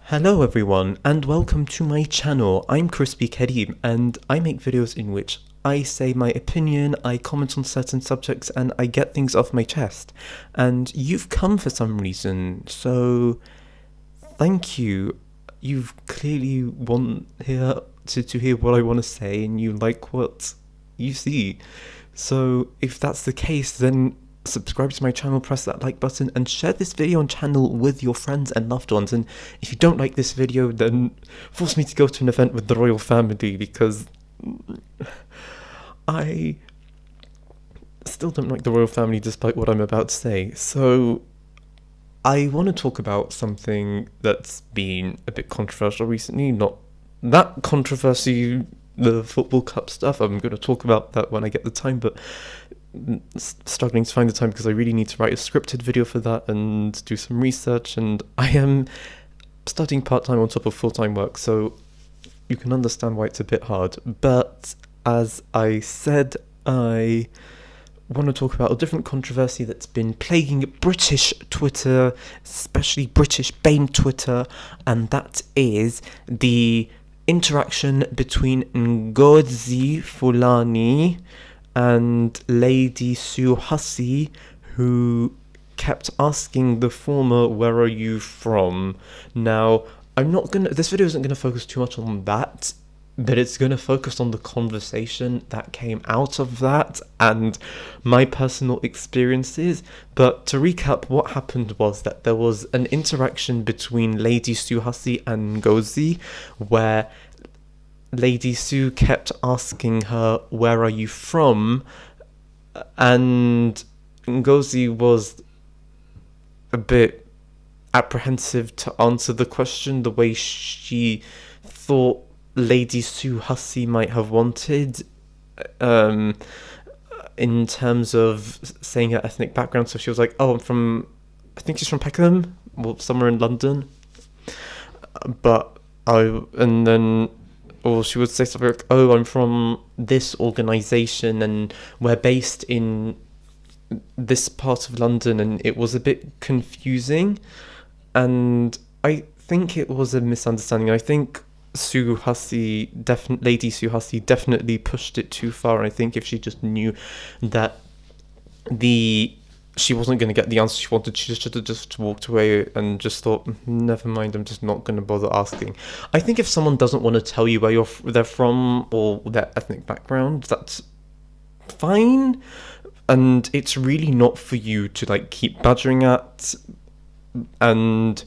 Hello everyone and welcome to my channel. I'm Crispy Kareem and I make videos in which I say my opinion, I comment on certain subjects and I get things off my chest. And you've come for some reason, so thank you. You've clearly want here to hear what I want to say and you like what you see. So if that's the case, then subscribe to my channel, press that like button, and share this video on channel with your friends and loved ones. And if you don't like this video, then force me to go to an event with the royal family, because I still don't like the royal family despite what I'm about to say. So I want to talk about something that's been a bit controversial recently. Not that controversy, the football cup stuff. I'm going to talk about that when I get the time, but struggling to find the time because I really need to write a scripted video for that and do some research, and I am studying part-time on top of full-time work, so you can understand why it's a bit hard. But as I said, I want to talk about a different controversy that's been plaguing British Twitter, especially British BAME Twitter, and that is the interaction between Ngozi Fulani and Lady Sue Hussey, who kept asking the former, "Where are you from?" Now, this video isn't gonna focus too much on that, but it's gonna focus on the conversation that came out of that and my personal experiences. But to recap, what happened was that there was an interaction between Lady Sue Hussey and Ngozi, where Lady Sue kept asking her, "Where are you from?" And Ngozi was a bit apprehensive to answer the question the way she thought Lady Sue Hussey might have wanted, in terms of saying her ethnic background. So she was like, "Oh, I think she's from Peckham, well, somewhere in London." Or she would say something like, "Oh, I'm from this organisation and we're based in this part of London," and it was a bit confusing. And I think it was a misunderstanding. I think Lady Sue Hussey definitely pushed it too far. And I think if she just knew that she wasn't going to get the answer she wanted, she should have just walked away and just thought, "Never mind, I'm just not going to bother asking." I think if someone doesn't want to tell you where they're from or their ethnic background, that's fine, and it's really not for you to keep badgering at, and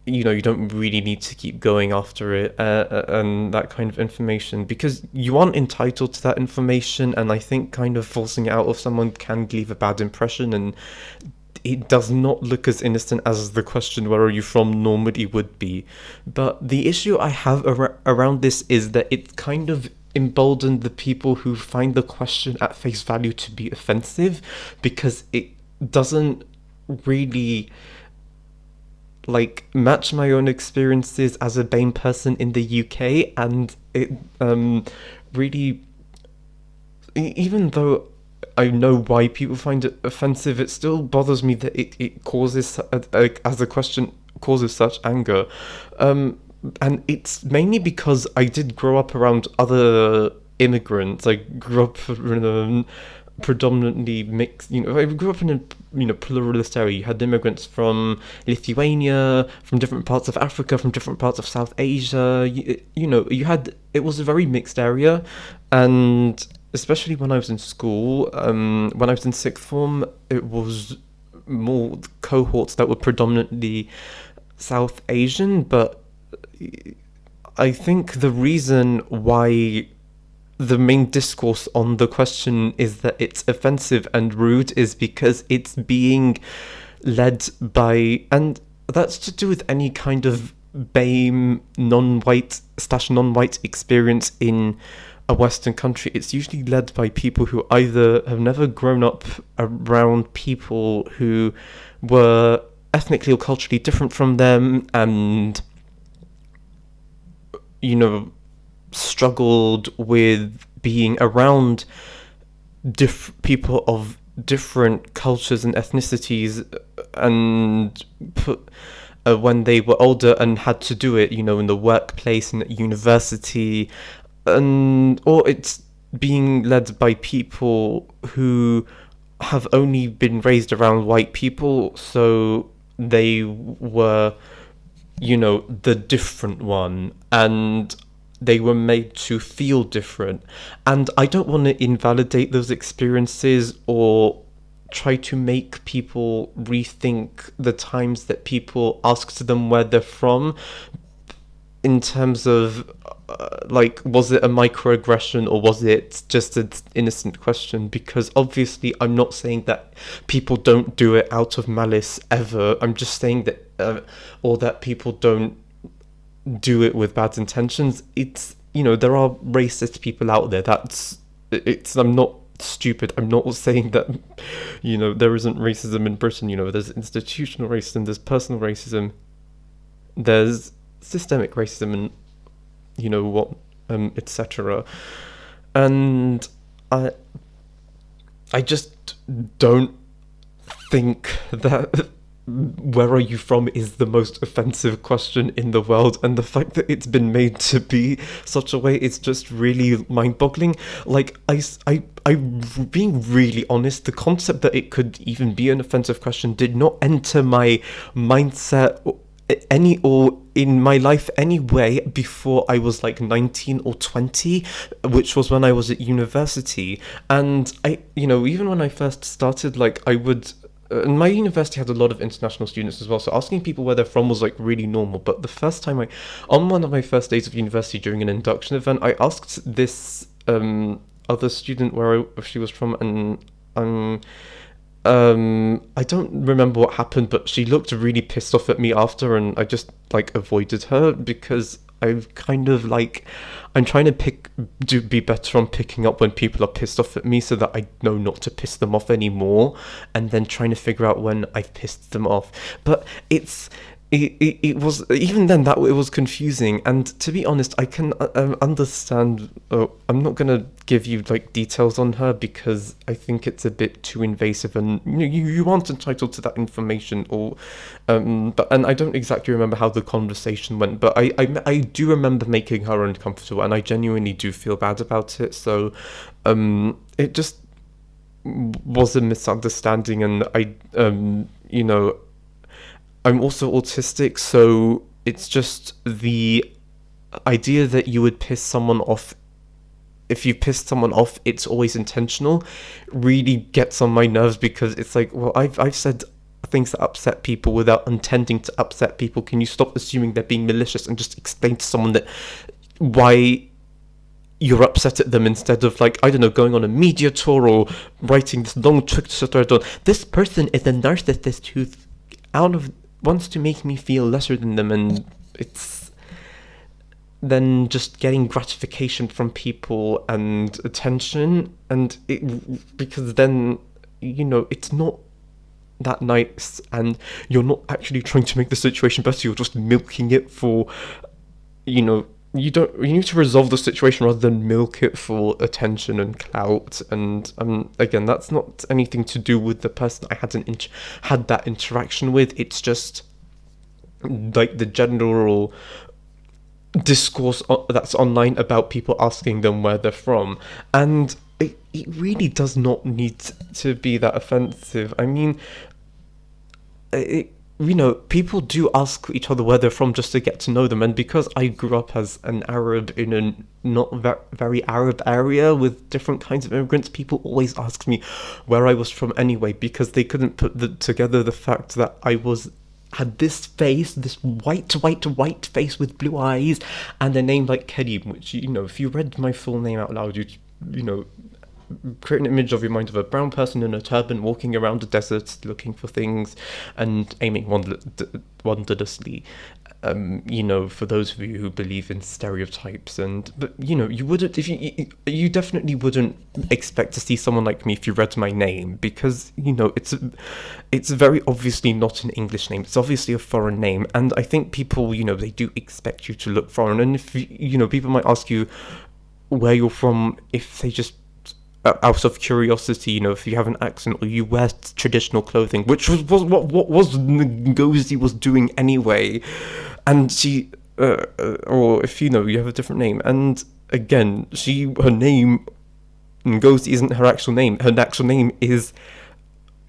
you don't really need to keep going after it and that kind of information, because you aren't entitled to that information. And I think kind of forcing it out of someone can leave a bad impression, and it does not look as innocent as the question, "Where are you from?" normally would be. But the issue I have around this is that it kind of emboldened the people who find the question at face value to be offensive, because it doesn't really match my own experiences as a BAME person in the UK. And it really, even though I know why people find it offensive, it still bothers me that it causes, as a question, causes such anger. And it's mainly because I did grow up around other immigrants. I grew up in a predominantly mixed, I grew up in a pluralist area. You had immigrants from Lithuania, from different parts of Africa, from different parts of South Asia. It was a very mixed area. And especially when I was in school, when I was in sixth form, it was more cohorts that were predominantly South Asian. But I think the reason why the main discourse on the question is that it's offensive and rude is because it's being led by, and that's to do with any kind of BAME non-white experience in a Western country. It's usually led by people who either have never grown up around people who were ethnically or culturally different from them, and struggled with being around people of different cultures and ethnicities, and when they were older and had to do it, in the workplace and at university, and or it's being led by people who have only been raised around white people, so they were, the different one, and they were made to feel different. And I don't want to invalidate those experiences or try to make people rethink the times that people asked them where they're from, in terms of like, was it a microaggression or was it just an innocent question? Because obviously I'm not saying that people don't do it out of malice ever. I'm just saying that or that people don't do it with bad intentions. It's, there are racist people out there. I'm not stupid. I'm not saying that, there isn't racism in Britain. There's institutional racism, there's personal racism, there's systemic racism, and etc. And I just don't think that where are you from is the most offensive question in the world, and the fact that it's been made to be such a way is just really mind-boggling. Like, I being really honest, the concept that it could even be an offensive question did not enter my mindset or in my life anyway before I was like 19 or 20, which was when I was at university. And I, even when I first started, like, I would, and my university had a lot of international students as well, so asking people where they're from was like really normal. But the first time on one of my first days of university during an induction event, I asked this other student where she was from, and I don't remember what happened, but she looked really pissed off at me after, and I just like avoided her because I'm kind of like, I'm trying to be better on picking up when people are pissed off at me so that I know not to piss them off anymore, and then trying to figure out when I've pissed them off. But it was, even then, that it was confusing. And to be honest, I can understand. I'm not gonna give you like details on her because I think it's a bit too invasive, and you aren't entitled to that information. Or but I don't exactly remember how the conversation went, but I do remember making her uncomfortable, and I genuinely do feel bad about it. So it just was a misunderstanding, and I'm also autistic, so it's just the idea that you would piss someone off. If you piss someone off, it's always intentional, really gets on my nerves, because it's like, well, I've said things that upset people without intending to upset people. Can you stop assuming they're being malicious and just explain to someone that why you're upset at them, instead of, like, I don't know, going on a media tour or writing this long Twitter thread on this person is a narcissist who's wants to make me feel lesser than them, and it's then just getting gratification from people and attention, and because then it's not that nice, and you're not actually trying to make the situation better. You're just milking it for you need to resolve the situation rather than milk it for attention and clout. And again, that's not anything to do with the person I had that interaction with. It's just like the general discourse that's online about people asking them where they're from, and it really does not need to be that offensive. I mean, people do ask each other where they're from just to get to know them, and because I grew up as an Arab in a not very Arab area with different kinds of immigrants, people always asked me where I was from anyway, because they couldn't put together the fact that I had this face, this white face with blue eyes, and a name like Karim, which, if you read my full name out loud, you'd, create an image of your mind of a brown person in a turban walking around the desert looking for things and aiming wondrously. For those of you who believe in stereotypes, but you wouldn't, if you definitely wouldn't expect to see someone like me if you read my name, because it's very obviously not an English name. It's obviously a foreign name, and I think people, they do expect you to look foreign. And if people might ask you where you're from if they just out of curiosity, if you have an accent or you wear traditional clothing, which was what was Ngozi was doing anyway, and she, or if you have a different name, and again, her name, Ngozi, isn't her actual name. Her actual name is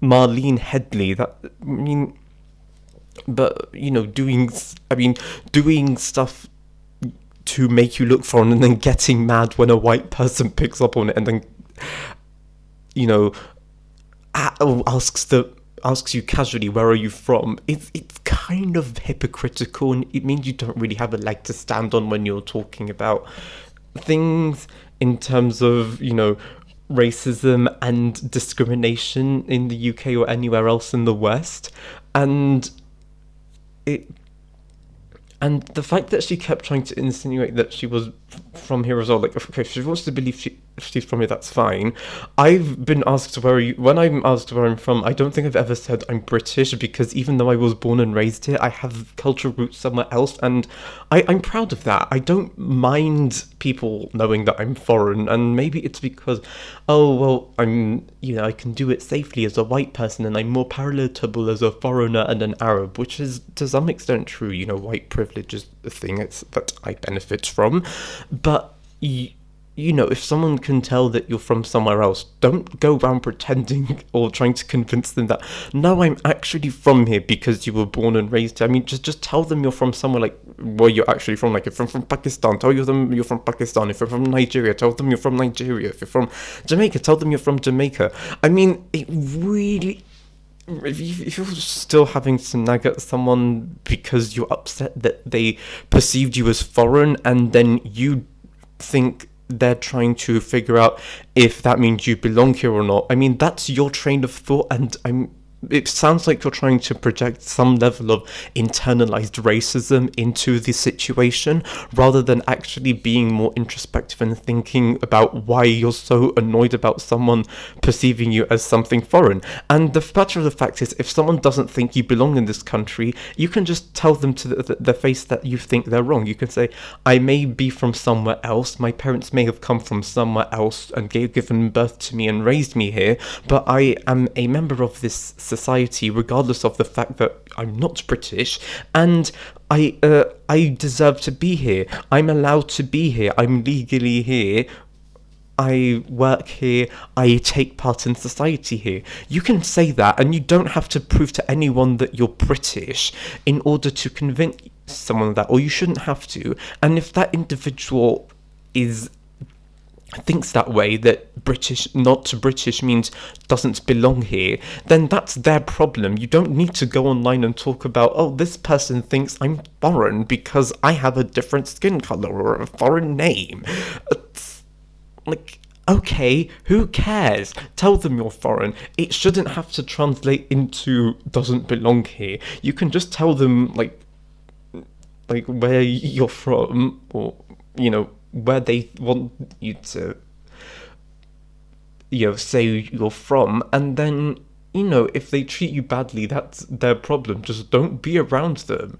Marlene Headley. But doing stuff to make you look foreign and then getting mad when a white person picks up on it and then asks you casually, where are you from? It's kind of hypocritical, and it means you don't really have a leg to stand on when you're talking about things in terms of racism and discrimination in the UK or anywhere else in the West. And the fact that she kept trying to insinuate that she was from here as well, like, okay, if she wants to believe she's from here, that's fine. I've been asked when I'm asked where I'm from, I don't think I've ever said I'm British, because even though I was born and raised here, I have cultural roots somewhere else, and I'm proud of that. I don't mind people knowing that I'm foreign, and maybe it's because, I can do it safely as a white person, and I'm more palatable as a foreigner and an Arab, which is to some extent true. White privilege is a thing that I benefit from. But if someone can tell that you're from somewhere else, don't go around pretending or trying to convince them that, no, I'm actually from here because you were born and raised here. I mean, just tell them you're from somewhere, like, where you're actually from. Like, if you're from Pakistan, tell them you're from Pakistan. If you're from Nigeria, tell them you're from Nigeria. If you're from Jamaica, tell them you're from Jamaica. I mean, it really... If you're still having to nag at someone because you're upset that they perceived you as foreign, and then you think they're trying to figure out if that means you belong here or not, I mean, that's your train of thought, and it sounds like you're trying to project some level of internalized racism into the situation, rather than actually being more introspective and thinking about why you're so annoyed about someone perceiving you as something foreign. And the matter of the fact is, if someone doesn't think you belong in this country, you can just tell them to their face that you think they're wrong. You can say, I may be from somewhere else, my parents may have come from somewhere else and given birth to me and raised me here, but I am a member of this society, regardless of the fact that I'm not British, and I deserve to be here. I'm allowed to be here. I'm legally here. I work here. I take part in society here. You can say that, and you don't have to prove to anyone that you're British in order to convince someone of that, or you shouldn't have to. And if that individual thinks that way, that British, not British, means doesn't belong here, then that's their problem. You don't need to go online and talk about, this person thinks I'm foreign because I have a different skin color or a foreign name. It's like, okay, who cares? Tell them you're foreign. It shouldn't have to translate into doesn't belong here. You can just tell them, like where you're from, or, where they want you to, say you're from, and then, if they treat you badly, that's their problem. Just don't be around them.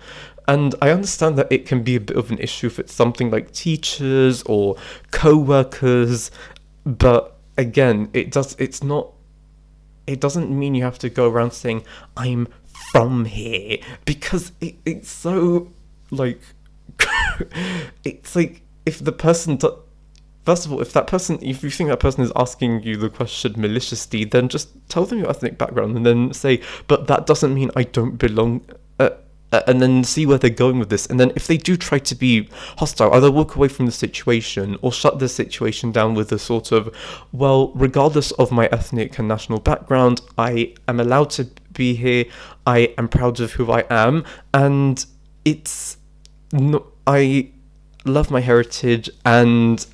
And I understand that it can be a bit of an issue if it's something like teachers or co-workers, but again, it doesn't mean you have to go around saying, I'm from here, because it's so, like, it's like, if the person first of all, if you think that person is asking you the question maliciously, then just tell them your ethnic background and then say, but that doesn't mean I don't belong, and then see where they're going with this. And then if they do try to be hostile, either walk away from the situation or shut the situation down with a sort of, well, regardless of my ethnic and national background, I am allowed to be here, I am proud of who I am, and I love my heritage, and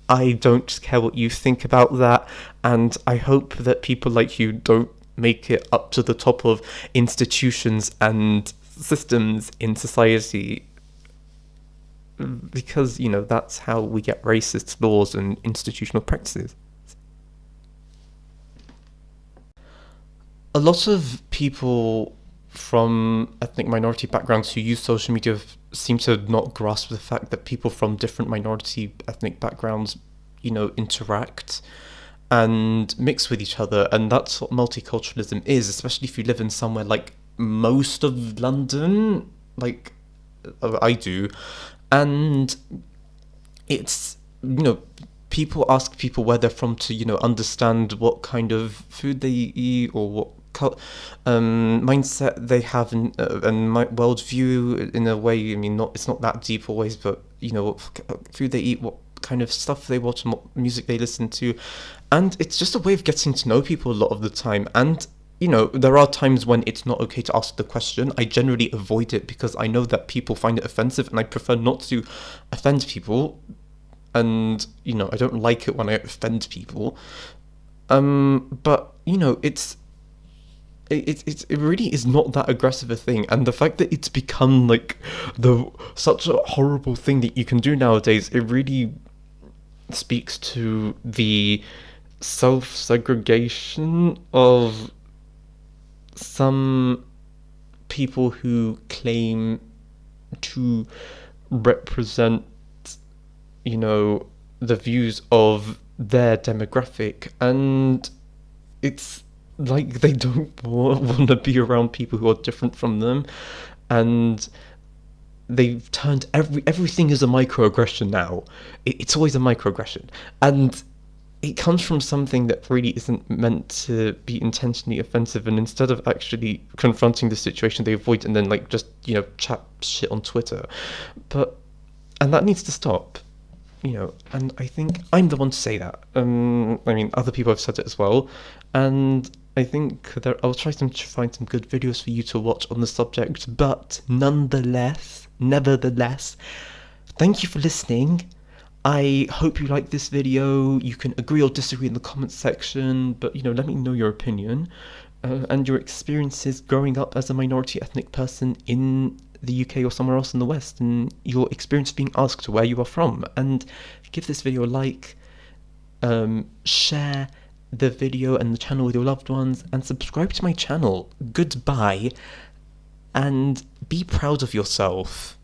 I don't care what you think about that, and I hope that people like you don't make it up to the top of institutions and systems in society, because, that's how we get racist laws and institutional practices. A lot of people from ethnic minority backgrounds who use social media seem to not grasp the fact that people from different minority ethnic backgrounds, interact. and mix with each other, and that's what multiculturalism is, especially if you live in somewhere like most of London, like I do. And it's, people ask people where they're from to, understand what kind of food they eat, or what mindset they have, and my worldview in a way. I mean, it's not that deep always, but what food they eat, what kind of stuff they watch, and what music they listen to. And it's just a way of getting to know people a lot of the time. And there are times when it's not okay to ask the question. I generally avoid it because I know that people find it offensive, and I prefer not to offend people. And I don't like it when I offend people. But it really is not that aggressive a thing, and the fact that it's become like such a horrible thing that you can do nowadays, it really speaks to the self-segregation of some people who claim to represent, the views of their demographic, and it's like they don't want to be around people who are different from them, and they've turned everything is a microaggression now. It's always a microaggression, and it comes from something that really isn't meant to be intentionally offensive, and instead of actually confronting the situation, they avoid and then just chat shit on Twitter. And that needs to stop. And I think I'm the one to say that. I mean, other people have said it as well, and I think I'll try to find some good videos for you to watch on the subject. But nevertheless, thank you for listening. I hope you like this video. You can agree or disagree in the comments section, but let me know your opinion and your experiences growing up as a minority ethnic person in the UK or somewhere else in the West, and your experience being asked where you are from. And give this video a like, share the video and the channel with your loved ones, and subscribe to my channel. Goodbye, and be proud of yourself.